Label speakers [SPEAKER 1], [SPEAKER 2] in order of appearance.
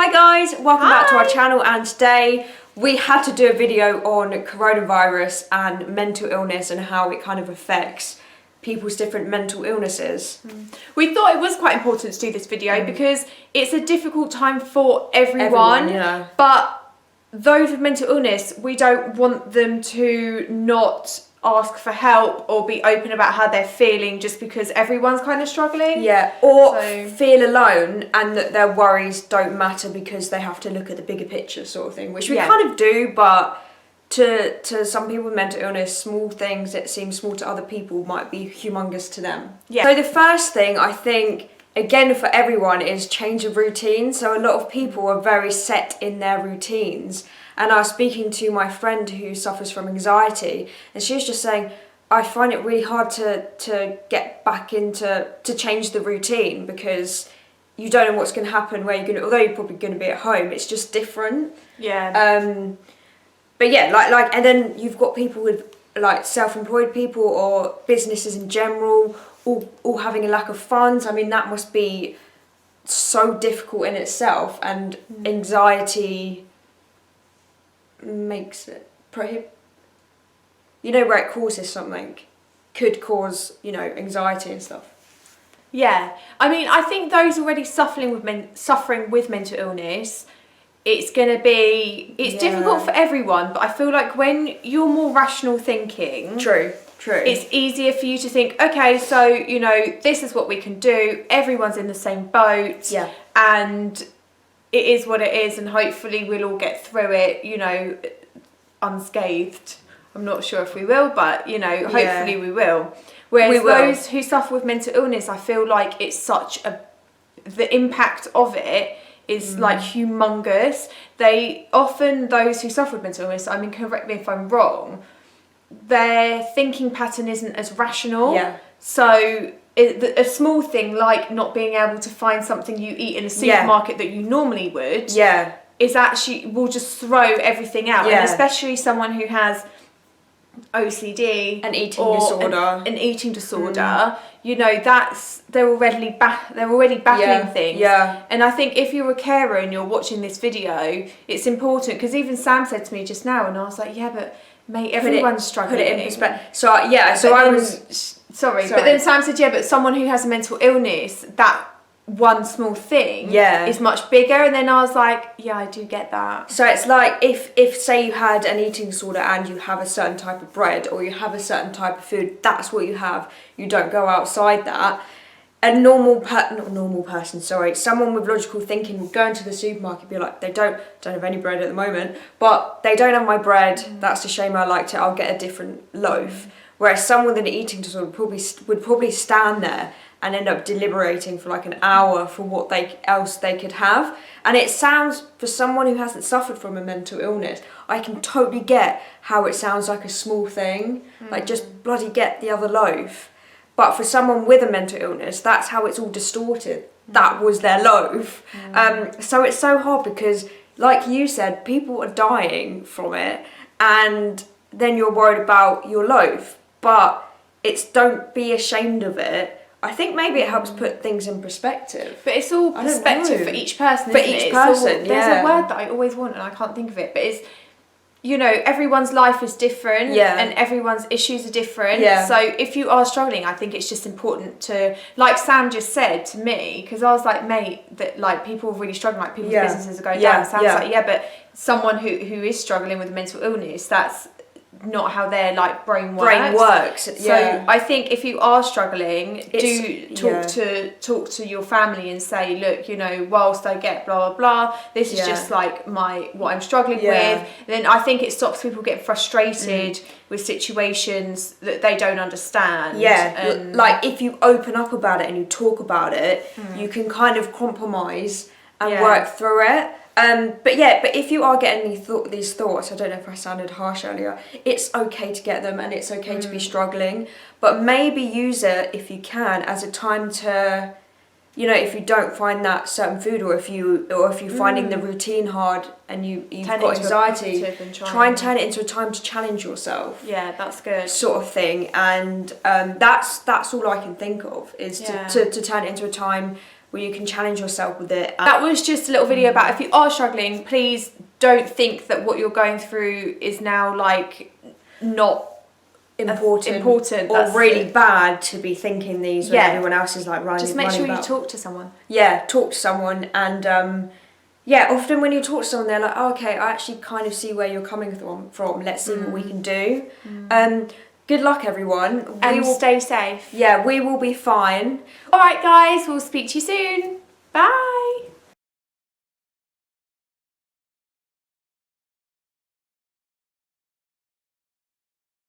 [SPEAKER 1] Hi guys, welcome back to our channel, and today we had to do a video on coronavirus and mental illness and how it kind of affects people's different mental illnesses.
[SPEAKER 2] We thought it was quite important to do this video because it's a difficult time for everyone,
[SPEAKER 1] yeah.
[SPEAKER 2] But those with mental illness, we don't want them to not ask for help or be open about how they're feeling just because everyone's kind of struggling.
[SPEAKER 1] Yeah, or feel alone and that their worries don't matter because they have to look at the bigger picture sort of thing, which we kind of do, but to some people with mental illness, small things that seem small to other people might be humongous to them.
[SPEAKER 2] Yeah.
[SPEAKER 1] So the first thing I think, again for everyone, is change of routine. So a lot of people are very set in their routines. And I was speaking to my friend who suffers from anxiety, and she was just saying, I find it really hard to get back to change the routine because you don't know what's going to happen, where you're going to, although you're probably going to be at home, it's just different.
[SPEAKER 2] Yeah.
[SPEAKER 1] But yeah, like, and then you've got people with like self-employed people or businesses in general, all having a lack of funds. I mean, that must be so difficult in itself, and anxiety makes it you know, where it causes something could cause, you know, anxiety and stuff.
[SPEAKER 2] Yeah, I mean, I think those already suffering with mental illness, it's difficult for everyone, but I feel like when you're more rational thinking,
[SPEAKER 1] true,
[SPEAKER 2] it's easier for you to think, okay, so, you know, this is what we can do, everyone's in the same boat, and it is what it is, and hopefully we'll all get through it, you know, unscathed. I'm not sure if we will, but, you know, hopefully we will. Whereas those who suffer with mental illness, I feel like it's the impact of it is like humongous. Those who suffer with mental illness, I mean, correct me if I'm wrong, their thinking pattern isn't as rational.
[SPEAKER 1] Yeah.
[SPEAKER 2] So a small thing like not being able to find something you eat in a supermarket that you normally would is actually will just throw everything out. And especially someone who has OCD,
[SPEAKER 1] an eating disorder,
[SPEAKER 2] you know, they're already battling things. And I think if you're a carer and you're watching this video, it's important, because even Sam said to me just now, and I was like, yeah, but mate, everyone's struggling.
[SPEAKER 1] Put it in perspective.
[SPEAKER 2] Sorry, but then Sam said, yeah, but someone who has a mental illness, that one small thing is much bigger. And then I was like, yeah, I do get that.
[SPEAKER 1] So it's like if say you had an eating disorder and you have a certain type of bread or you have a certain type of food, that's what you have. You don't go outside that. A someone with logical thinking would go into the supermarket and be like, they don't have any bread at the moment, but they don't have my bread. That's a shame, I liked it, I'll get a different loaf. Whereas someone with an eating disorder would probably stand there and end up deliberating for like an hour for what else they could have. And it sounds, for someone who hasn't suffered from a mental illness, I can totally get how it sounds like a small thing, like just bloody get the other loaf. But for someone with a mental illness, that's how it's all distorted. That was their loaf. So it's so hard because, like you said, people are dying from it, and then you're worried about your loaf. But don't be ashamed of it. I think maybe it helps put things in perspective.
[SPEAKER 2] But it's all perspective for each person,
[SPEAKER 1] There's
[SPEAKER 2] a word that I always want and I can't think of it, but it's, you know, everyone's life is different and everyone's issues are different. So if you are struggling, I think it's just important to, like Sam just said to me, because I was like, mate, that like people are really struggling, like people's businesses are going down. Sam's like, yeah, but someone who is struggling with a mental illness, that's not how their like brain works. So I think if you are struggling, talk to your family and say, look, you know, whilst I get blah blah blah, this is just like what I'm struggling with. Then I think it stops people getting frustrated with situations that they don't understand.
[SPEAKER 1] Like if you open up about it and you talk about it, you can kind of compromise and work through it. But if you are getting these thoughts, I don't know if I sounded harsh earlier, it's okay to get them and it's okay to be struggling, but maybe use it, if you can, as a time to, you know, if you don't find that certain food, or if you're finding the routine hard and you've got anxiety, try and turn it into a time to challenge yourself.
[SPEAKER 2] Yeah, that's good.
[SPEAKER 1] Sort of thing. And that's all I can think of, is to turn it into a time where you can challenge yourself with it.
[SPEAKER 2] That was just a little video about if you are struggling, please don't think that what you're going through is now like not important
[SPEAKER 1] or really bad to be thinking these when everyone else is like running.
[SPEAKER 2] Just make sure you talk to someone.
[SPEAKER 1] Yeah, talk to someone, and often when you talk to someone, they're like, oh, okay, I actually kind of see where you're coming from. Let's see what we can do. Good luck, everyone.
[SPEAKER 2] And stay safe.
[SPEAKER 1] Yeah, we will be fine.
[SPEAKER 2] All right, guys, we'll speak to you soon. Bye.